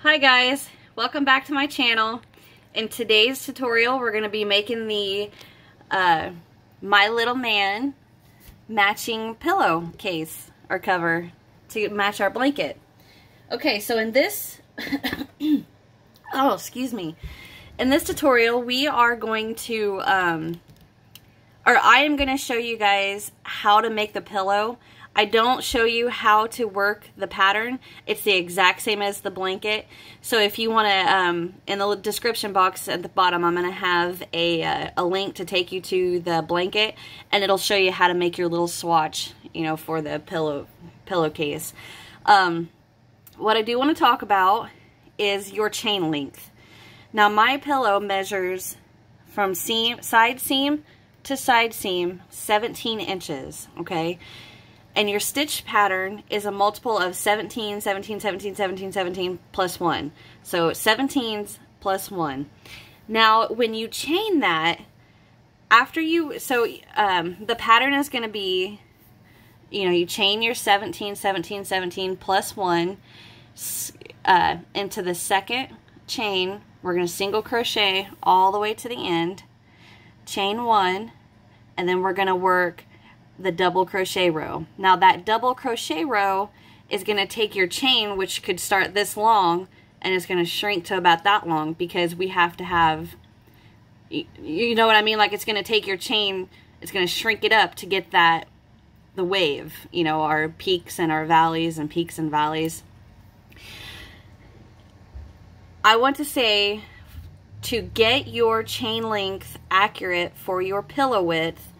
Hi guys, welcome back to my channel. In today's tutorial we're going to be making the My Little Man matching pillowcase or cover to match our blanket. Okay, so in this oh, excuse me. In this tutorial we are going to I am going to show you guys how to make the pillow. I don't show you how to work the pattern. It's the exact same as the blanket. So if you want to, in the description box at the bottom, I'm going to have a link to take you to the blanket, and it'll show you how to make your little swatch, you know, for the pillowcase. What I do want to talk about is your chain length. Now my pillow measures from side seam to side seam 17 inches, okay? And your stitch pattern is a multiple of 17, 17, 17, 17, 17 plus 1. So 17s plus 1. Now, when you chain that, after you, the pattern is going to be, you know, you chain your 17, 17, 17 plus 1 into the second chain. We're going to single crochet all the way to the end, chain 1, and then we're going to work the double crochet row. Now that double crochet row is going to take your chain, which could start this long, and it's going to shrink to about that long, because we have to have, you know what I mean, like it's going to take your chain, it's going to shrink it up to get that, the wave, you know, our peaks and our valleys and peaks and valleys. I want to say, to get your chain length accurate for your pillow width,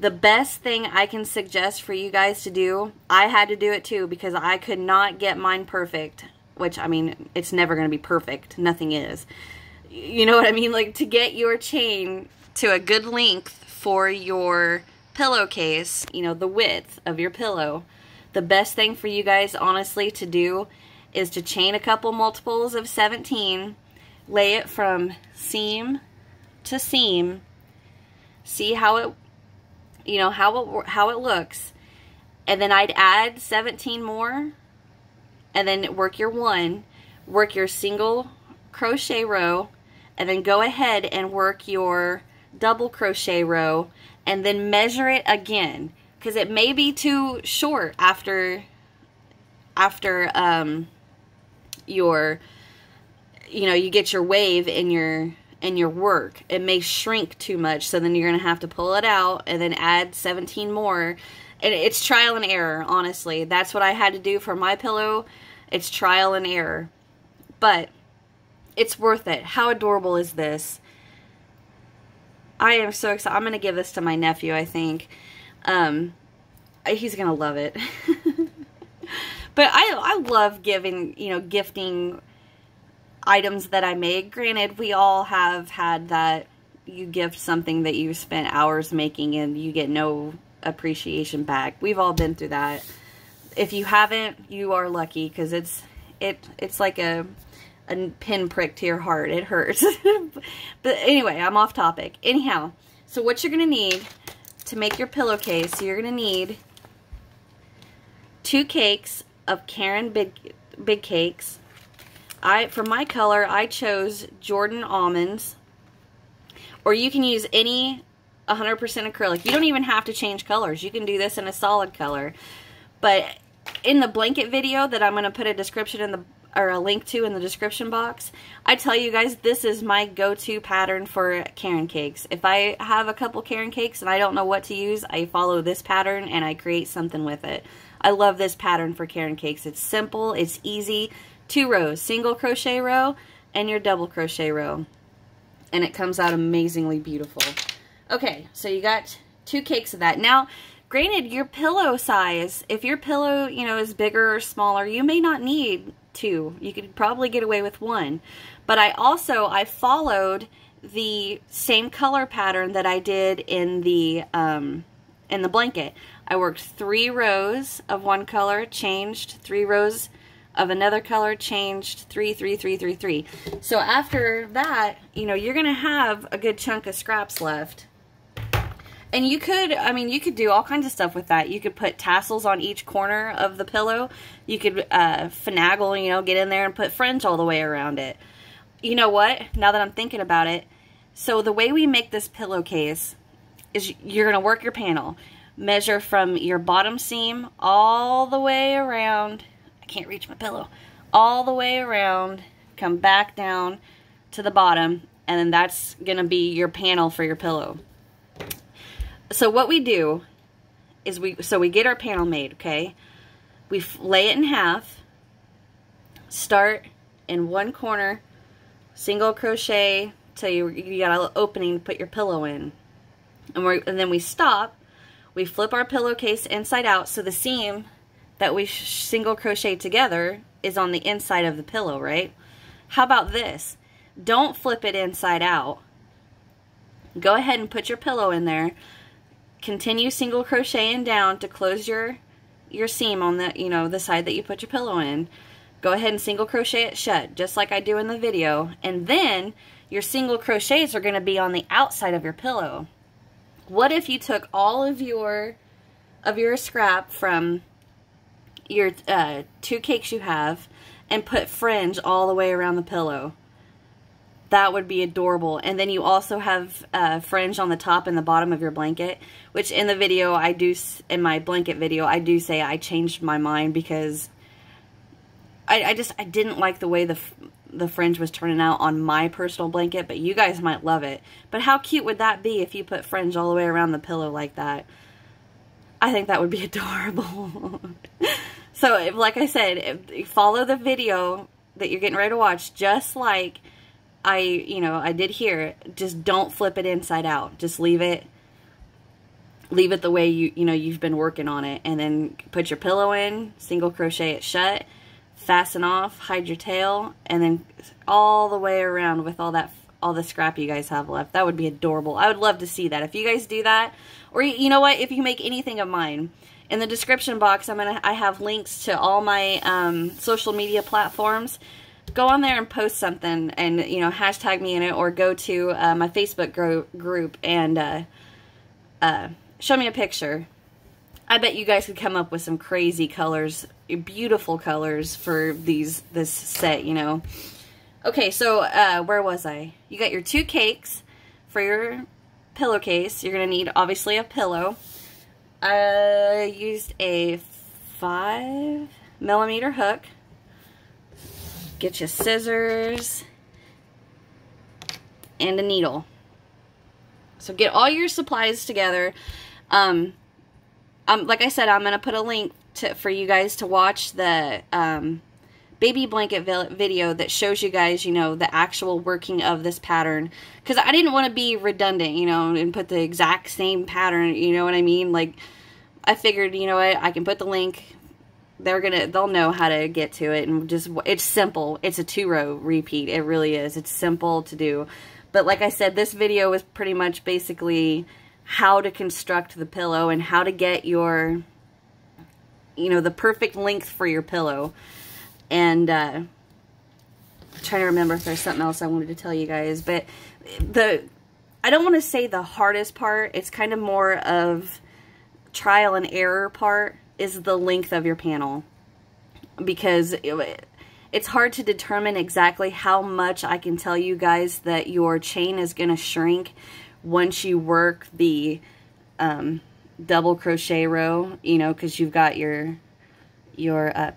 the best thing I can suggest for you guys to do, I had to do it too because I could not get mine perfect, which, I mean, it's never going to be perfect. Nothing is. You know what I mean? Like, to get your chain to a good length for your pillowcase, you know, the width of your pillow, the best thing for you guys, honestly, to do is to chain a couple multiples of 17, lay it from seam to seam, see how it, you know, how it looks, and then I'd add 17 more, and then work your 1, work your single crochet row, and then go ahead and work your double crochet row, and then measure it again, because it may be too short after your, you know, you get your wave in your work. It may shrink too much, so then you're going to have to pull it out and then add 17 more. And it's trial and error, honestly. That's what I had to do for my pillow. It's trial and error. But it's worth it. How adorable is this? I am so excited. I'm going to give this to my nephew, I think. He's going to love it. But I love giving, you know, gifting items that I make. Granted, we all have had that you gift something that you spent hours making and you get no appreciation back. We've all been through that. If you haven't, you are lucky, because it's like a pinprick to your heart. It hurts. But anyway, I'm off topic. Anyhow, so what you're going to need to make your pillowcase, you're going to need 2 cakes of Karen Big Cakes. For my color, I chose Jordan Almonds, or you can use any 100% acrylic. You don't even have to change colors. You can do this in a solid color. But in the blanket video that I'm going to put a description in or a link to in the description box, I tell you guys, this is my go-to pattern for Karen cakes. If I have a couple Karen cakes and I don't know what to use, I follow this pattern and I create something with it. I love this pattern for Karen cakes. It's simple, it's easy. 2 rows, single crochet row and your double crochet row, and it comes out amazingly beautiful. Okay, so you got 2 cakes of that. Now, granted, your pillow size, if your pillow, you know, is bigger or smaller, you may not need 2. You could probably get away with 1. But I followed the same color pattern that I did in the blanket. I worked 3 rows of one color, changed 3 rows of another color, changed 3, 3, 3, 3, 3. So after that, you know, you're going to have a good chunk of scraps left. And you could, I mean, you could do all kinds of stuff with that. You could put tassels on each corner of the pillow. You could finagle, you know, get in there and put fringe all the way around it. You know what? Now that I'm thinking about it, so the way we make this pillowcase is you're going to work your panel. Measure from your bottom seam all the way around. I can't reach my pillow. All the way around. Come back down to the bottom. And then that's going to be your panel for your pillow. So what we do is we get our panel made, okay? We lay it in half. Start in one corner. Single crochet till you got a little opening to put your pillow in. And then we stop. We flip our pillowcase inside out so the seam that we single crochet together is on the inside of the pillow, right? How about this? Don't flip it inside out. Go ahead and put your pillow in there. Continue single crocheting down to close your seam on the, you know, the side that you put your pillow in. Go ahead and single crochet it shut, just like I do in the video. And then your single crochets are going to be on the outside of your pillow. What if you took all of your scrap from your 2 cakes you have and put fringe all the way around the pillow? That would be adorable. And then you also have fringe on the top and the bottom of your blanket, which in the video in my blanket video, I do say I changed my mind because I didn't like the way the fringe was turning out on my personal blanket, but you guys might love it. But how cute would that be if you put fringe all the way around the pillow like that? I think that would be adorable. So, like I said, follow the video that you're getting ready to watch, just like I did here. Just don't flip it inside out. Just leave it the way you've been working on it, and then put your pillow in, single crochet it shut, fasten off, hide your tail, and then all the way around with all the scrap you guys have left. That would be adorable. I would love to see that. If you guys do that, or you know what, if you make anything of mine, in the description box I have links to all my social media platforms. Go on there and post something and, you know, hashtag me in it, or go to my Facebook group and show me a picture. I bet you guys could come up with some crazy colors, beautiful colors for this set, you know. Okay, so where was I? You got your 2 cakes for your pillowcase. You're going to need, obviously, a pillow. I used a 5mm hook. Get your scissors and a needle. So get all your supplies together. Like I said, I'm going to put a link for you guys to watch the baby blanket video that shows you guys, you know, the actual working of this pattern. Because I didn't want to be redundant, you know, and put the exact same pattern, you know what I mean? Like, I figured, you know what, I can put the link. They'll know how to get to it, and it's simple. It's a 2-row repeat. It really is. It's simple to do. But like I said, this video is pretty much basically how to construct the pillow and how to get your, you know, the perfect length for your pillow. And I'm trying to remember if there's something else I wanted to tell you guys, but I don't want to say the hardest part. It's kind of more of trial and error part is the length of your panel, because it's hard to determine exactly how much I can tell you guys that your chain is going to shrink once you work the double crochet row, you know, because you've got your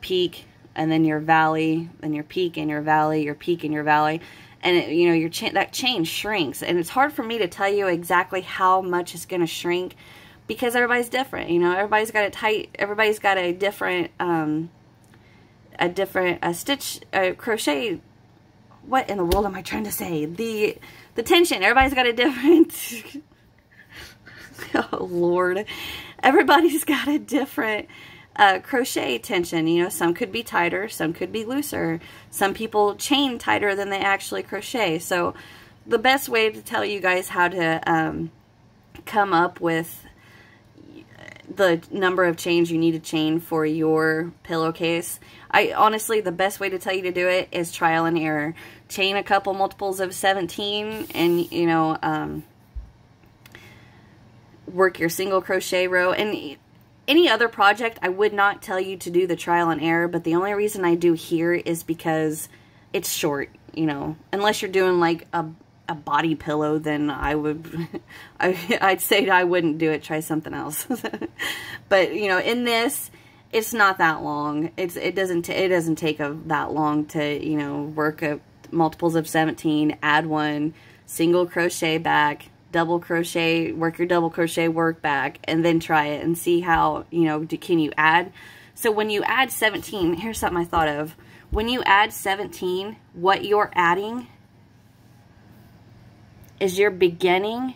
peak and then your valley, then your peak and your valley, your peak and your valley, and you know, that chain shrinks, and it's hard for me to tell you exactly how much it's going to shrink, because everybody's different, you know. Everybody's got a different crochet. What in the world am I trying to say? The tension. Everybody's got a different. Oh Lord, everybody's got a different crochet tension. You know, some could be tighter, some could be looser. Some people chain tighter than they actually crochet. So the best way to tell you guys how to come up with the number of chains you need to chain for your pillowcase, honestly, the best way to tell you to do it is trial and error. Chain a couple multiples of 17, and you know, work your single crochet row. And any other project, I would not tell you to do the trial and error, but the only reason I do here is because it's short, you know. Unless you're doing like a body pillow, then I would, I'd say I wouldn't do it. Try something else. But, you know, in this, it's not that long. It doesn't take that long to, you know, work multiples of 17, add one, single crochet back, double crochet, work your double crochet work back, and then try it and see how, you know, can you add. So when you add 17, here's something I thought of. When you add 17, what you're adding is your beginning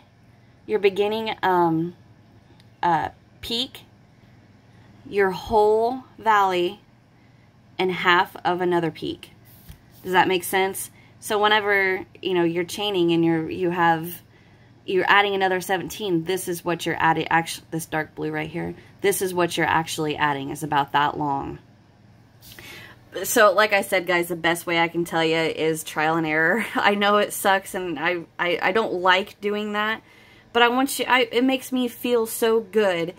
peak, your whole valley, and half of another peak. Does that make sense? So whenever, you know, you're chaining and you're adding another 17, this is what you're adding. Actually, this dark blue right here, this is what you're actually adding, is about that long. So like I said, guys, the best way I can tell you is trial and error. I know it sucks, and I don't like doing that, but I want you, it makes me feel so good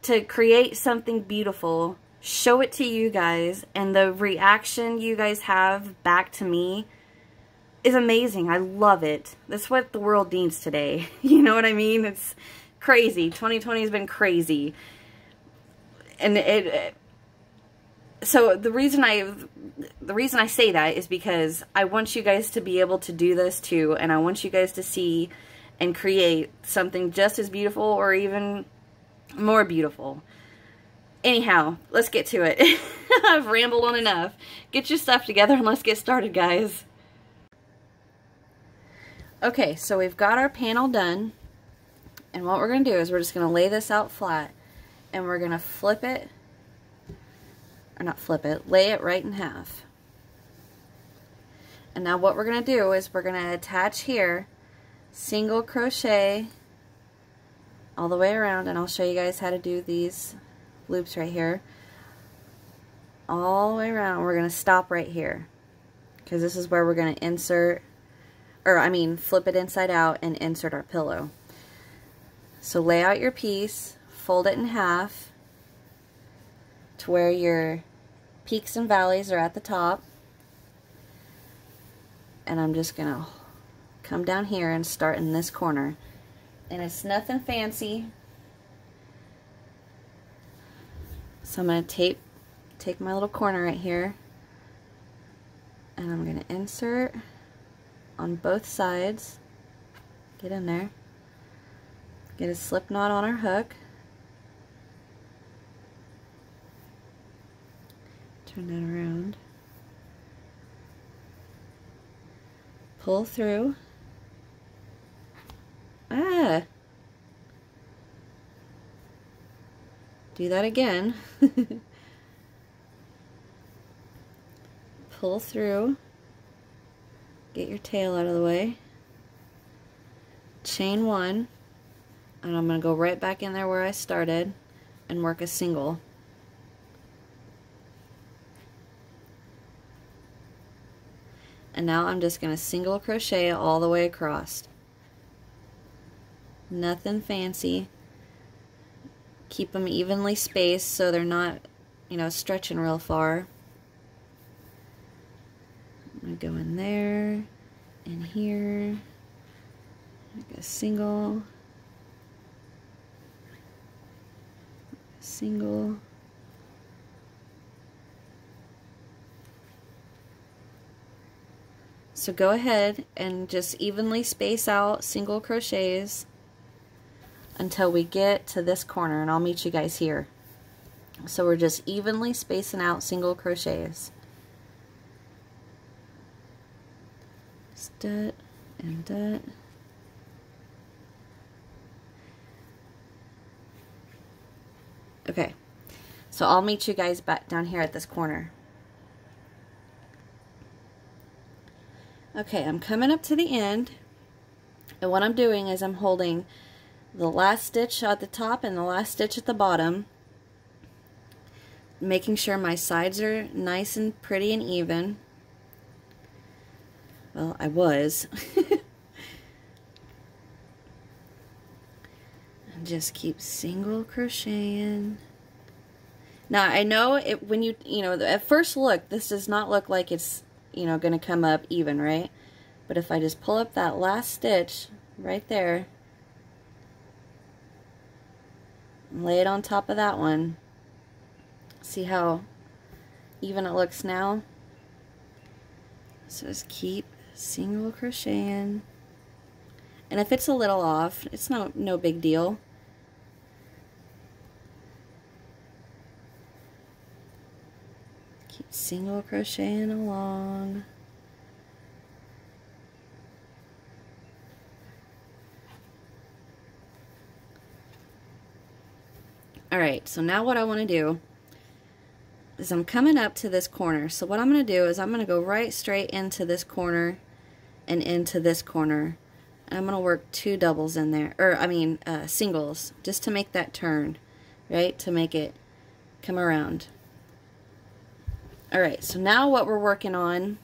to create something beautiful, show it to you guys, and the reaction you guys have back to me is amazing. I love it. That's what the world needs today. You know what I mean? It's crazy. 2020 has been crazy. And so the reason I say that is because I want you guys to be able to do this too, and I want you guys to see and create something just as beautiful or even more beautiful. Anyhow, let's get to it. I've rambled on enough. Get your stuff together and let's get started, guys. Okay, so we've got our panel done, and what we're going to do is we're just going to lay this out flat, and we're going to flip it, or not flip it, lay it right in half. And now what we're going to do is we're going to attach here, single crochet all the way around, and I'll show you guys how to do these loops right here. All the way around, we're going to stop right here, because this is where we're going to insert, or I mean flip it inside out and insert our pillow. So lay out your piece, fold it in half to where your peaks and valleys are at the top, and I'm just going to come down here and start in this corner. And it's nothing fancy. So I'm going to take my little corner right here, and I'm going to insert on both sides, get in there, get a slip knot on our hook, turn that around, pull through, do that again, pull through, get your tail out of the way, chain one, and I'm going to go right back in there where I started and work a single. And now I'm just going to single crochet all the way across. Nothing fancy. Keep them evenly spaced so they're not, you know, stretching real far. I'm going to go in there, in here, make a single, single, so go ahead and just evenly space out single crochets until we get to this corner, and I'll meet you guys here. So we're just evenly spacing out single crochets. Dot and dot. Okay, so I'll meet you guys back down here at this corner. Okay, I'm coming up to the end, and what I'm doing is I'm holding the last stitch at the top and the last stitch at the bottom, making sure my sides are nice and pretty and even. Well, I was. just keep single crocheting. Now I know it when you know, at first look, this does not look like it's, you know, going to come up even, right? But if I just pull up that last stitch right there, and lay it on top of that one, see how even it looks now? So just keep single crocheting. And if it's a little off, it's no big deal. Keep single crocheting along. Alright, so now what I want to do is I'm coming up to this corner. So what I'm going to do is I'm going to go right straight into this corner and into this corner. And I'm going to work 2 doubles in there, or I mean singles, just to make that turn, right? To make it come around. Alright, so now what we're working on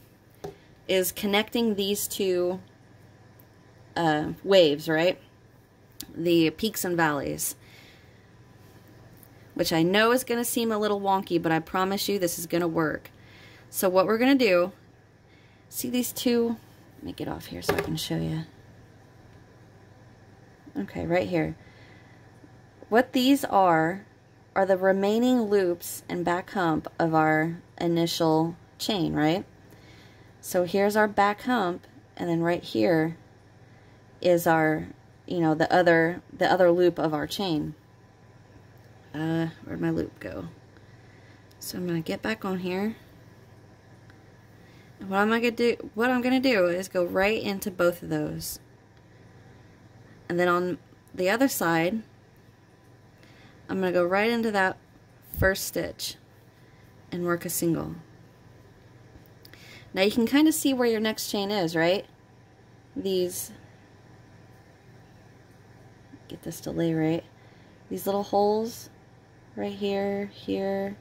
is connecting these 2 waves, right? The peaks and valleys. Which I know is going to seem a little wonky, but I promise you this is going to work. So what we're going to do, see these 2, let me get off here so I can show you. Okay, right here. What these are the remaining loops and back hump of our initial chain, right? So here's our back hump, and then right here is our, you know, the other loop of our chain. Where'd my loop go? So I'm going to get back on here. And what I'm going to do is go right into both of those. And then on the other side, I'm going to go right into that first stitch and work a single. Now you can kind of see where your next chain is, right? These, get this to lay right. These little holes right here, here,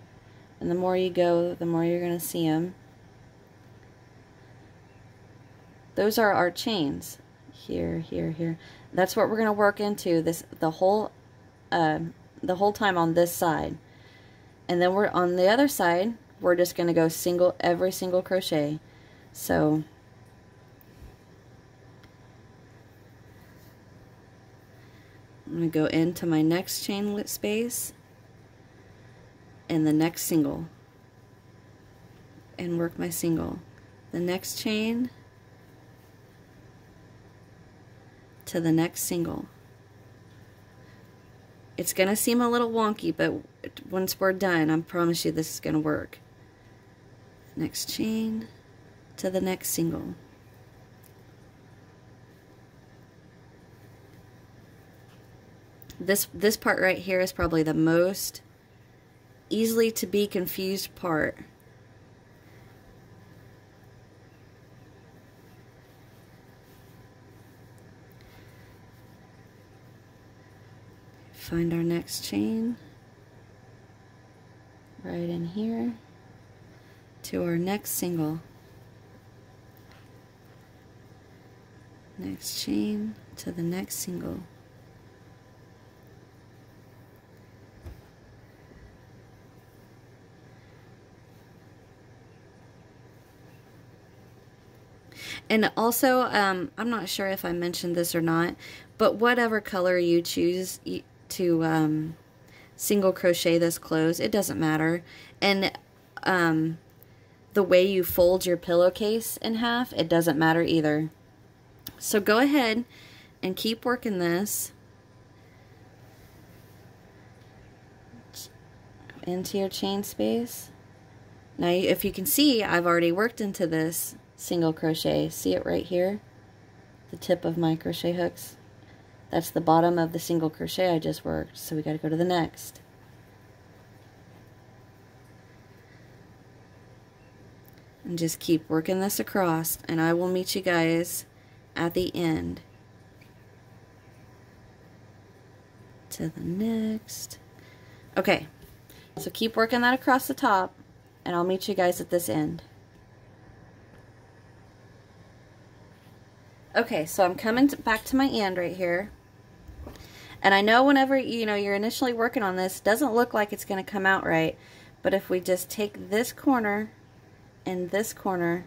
and the more you go, the more you're going to see them. Those are our chains. Here, here, here. That's what we're going to work into the whole time on this side. And then we're on the other side, we're just going to go every single crochet. So I'm going to go into my next chain space and the next single and work my single. The next chain to the next single. It's going to seem a little wonky, but once we're done, I promise you this is going to work. Next chain to the next single. This part right here is probably the most easily to be confused part. Find our next chain right in here to our next single. Next chain to the next single. And also, I'm not sure if I mentioned this or not, but whatever color you choose to single crochet this close, it doesn't matter. And the way you fold your pillowcase in half, it doesn't matter either. So go ahead and keep working this into your chain space. Now, if you can see, I've already worked into this single crochet. See it right here? The tip of my crochet hooks. That's the bottom of the single crochet I just worked. So we got to go to the next. And just keep working this across, and I will meet you guys at the end. To the next. Okay, so keep working that across the top, and I'll meet you guys at this end. Okay, so I'm coming back to my end right here. And I know whenever, you know, you're initially working on this, it doesn't look like it's going to come out right. But if we just take this corner and this corner,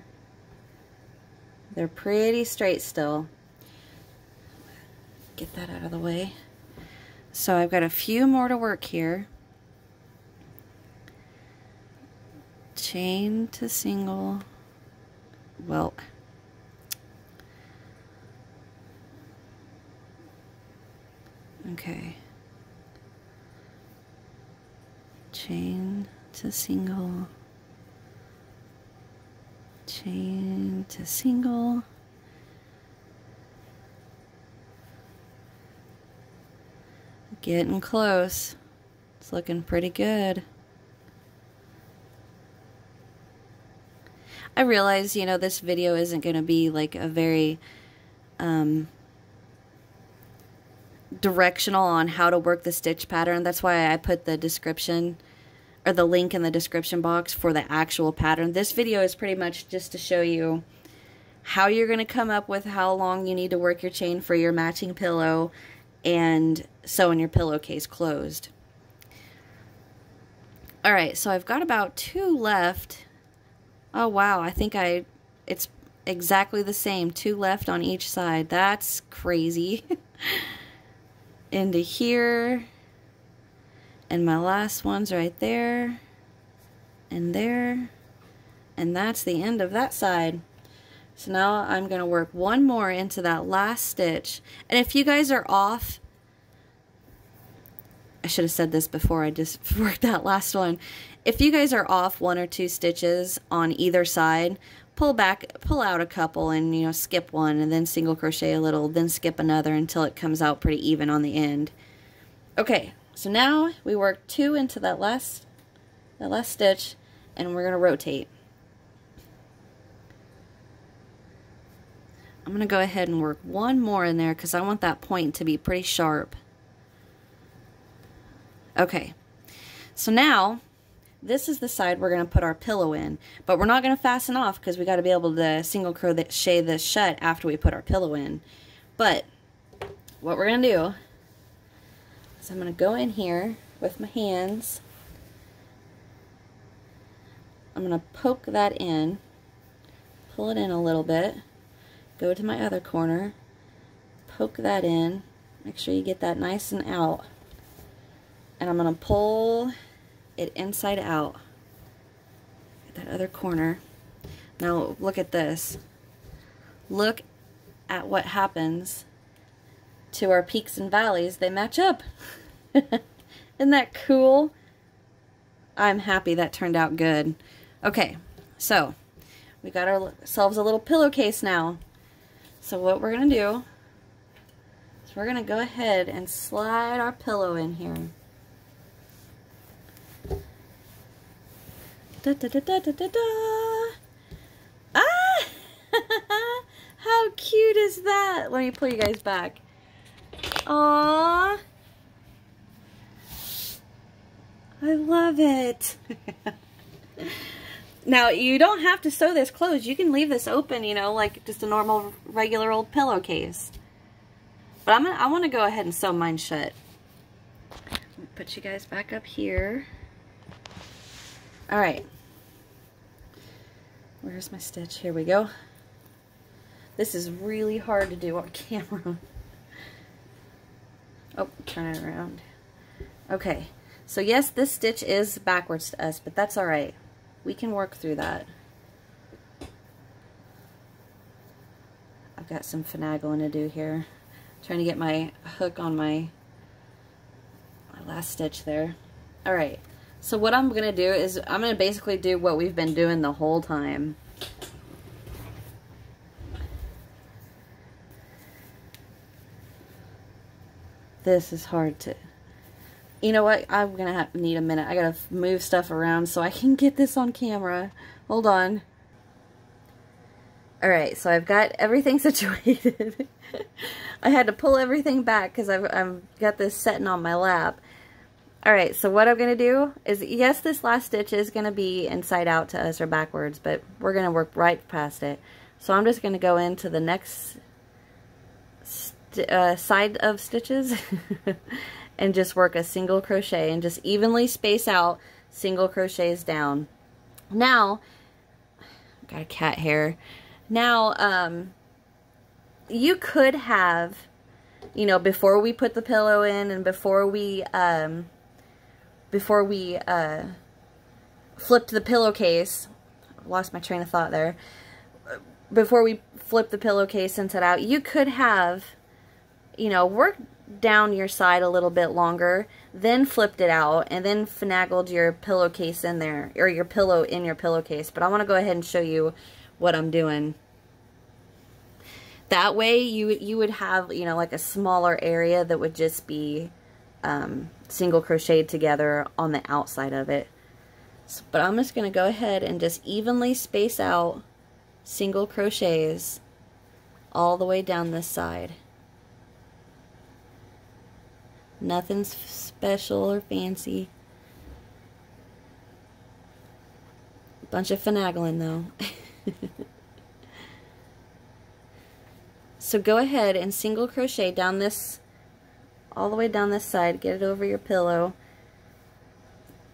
they're pretty straight still. Get that out of the way. So I've got a few more to work here. Chain to single. Well, okay. Chain to single. Chain to single. Getting close. It's looking pretty good. I realize, you know, this video isn't going to be like a very directional on how to work the stitch pattern. That's why I put the description or the link in the description box for the actual pattern. This video is pretty much just to show you how you're going to come up with how long you need to work your chain for your matching pillow and sewing your pillowcase closed. Alright, so I've got about 2 left. Oh wow, I think it's exactly the same. 2 left on each side. That's crazy. Into here. And my last one's right there. And there. And that's the end of that side. So now I'm going to work one more into that last stitch. And if you guys are off, I should have said this before I just worked that last one. If you guys are off 1 or 2 stitches on either side, pull out a couple and, you know, skip one and then single crochet a little, then skip another until it comes out pretty even on the end. Okay, so now we work 2 into that last stitch, and we're going to rotate. I'm going to go ahead and work one more in there because I want that point to be pretty sharp. Okay, so now this is the side we're going to put our pillow in, but we're not going to fasten off because we got to be able to single crochet this shut after we put our pillow in. But what we're going to do is I'm going to go in here with my hands. I'm going to poke that in, pull it in a little bit. Go to my other corner, poke that in, make sure you get that nice and out, and I'm going to pull it inside out at that other corner. Now look at this. Look at what happens to our peaks and valleys. They match up. Isn't that cool? I'm happy that turned out good. Okay, so we got ourselves a little pillowcase now. So what we're going to do is we're going to go ahead and slide our pillow in here. Da, da, da, da, da, da, da. Ah! How cute is that? Let me pull you guys back. Aww. I love it. Now, you don't have to sew this closed. You can leave this open, you know, like just a normal, regular old pillowcase. But I want to go ahead and sew mine shut. Put you guys back up here. Alright. Where's my stitch? Here we go. This is really hard to do on camera. Oh, turn it around. Okay. So yes, this stitch is backwards to us, but that's alright. We can work through that. I've got some finagling to do here. Trying to get my hook on my last stitch there. Alright, so what I'm going to do is I'm going to basically do what we've been doing the whole time. This is hard to... You know what? I'm going to need a minute. I got to move stuff around so I can get this on camera. Hold on. Alright, so I've got everything situated. I had to pull everything back because I've got this setting on my lap. Alright, so what I'm going to do is, yes, this last stitch is going to be inside out to us or backwards, but we're going to work right past it. So I'm just going to go into the next side of stitches and just work a single crochet and just evenly space out single crochets down. Now, got a cat hair. Now, you could have, you know, before we put the pillow in and before we flipped the pillowcase, lost my train of thought there. Before we flip the pillowcase and set out, you could have, you know, worked down your side a little bit longer, then flipped it out, and then finagled your pillowcase in there, or your pillow in your pillowcase. But I want to go ahead and show you what I'm doing. That way you would have, you know, like a smaller area that would just be single crocheted together on the outside of it. So, but I'm just going to go ahead and just evenly space out single crochets all the way down this side. Nothing special or fancy. Bunch of finagling though. So go ahead and single crochet down this, all the way down this side, get it over your pillow,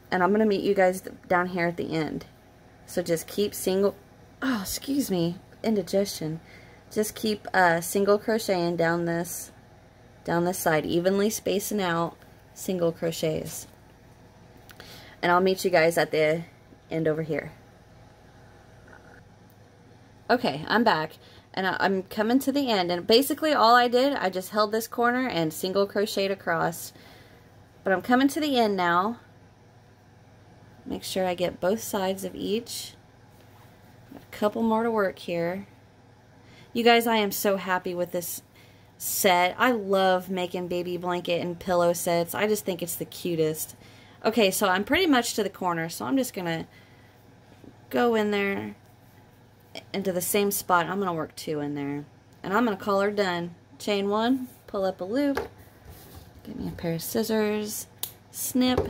and I'm going to meet you guys down here at the end. So just keep oh, excuse me, indigestion. Just keep single crocheting down this side, evenly spacing out single crochets. And I'll meet you guys at the end over here. Okay, I'm back. And I'm coming to the end, and basically all I did, I just held this corner and single crocheted across. But I'm coming to the end now. Make sure I get both sides of each. Got a couple more to work here. You guys, I am so happy with this set. I love making baby blanket and pillow sets. I just think it's the cutest. Okay, so I'm pretty much to the corner, so I'm just gonna go in there into the same spot. I'm going to work 2 in there, and I'm going to call her done. Chain 1, pull up a loop, get me a pair of scissors, snip,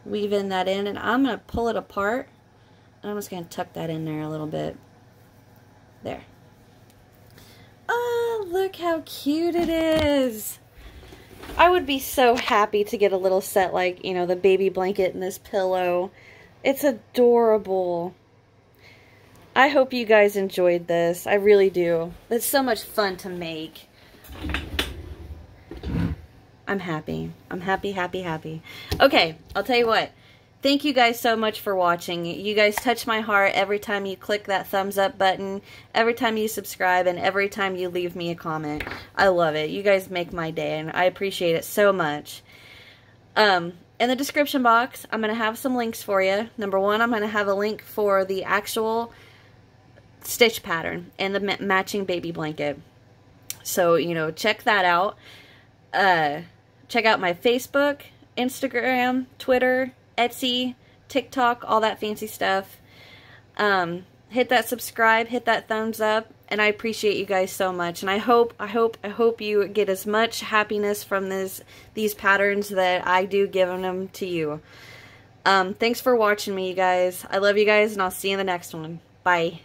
weave in that in, and I'm going to pull it apart, and I'm just going to tuck that in there a little bit. There. Oh, look how cute it is. I would be so happy to get a little set like, you know, the baby blanket and this pillow. It's adorable. I hope you guys enjoyed this. I really do. It's so much fun to make. I'm happy. I'm happy, happy, happy. Okay, I'll tell you what. Thank you guys so much for watching. You guys touch my heart every time you click that thumbs up button, every time you subscribe, and every time you leave me a comment. I love it. You guys make my day, and I appreciate it so much. In the description box, I'm going to have some links for you. Number 1, I'm going to have a link for the actual stitch pattern and the matching baby blanket. So, you know, check that out. Check out my Facebook, Instagram, Twitter, Etsy, TikTok, all that fancy stuff. Hit that subscribe, hit that thumbs up, and I appreciate you guys so much. And I hope you get as much happiness from these patterns that I do giving them to you. Thanks for watching me, you guys. I love you guys, and I'll see you in the next one. Bye.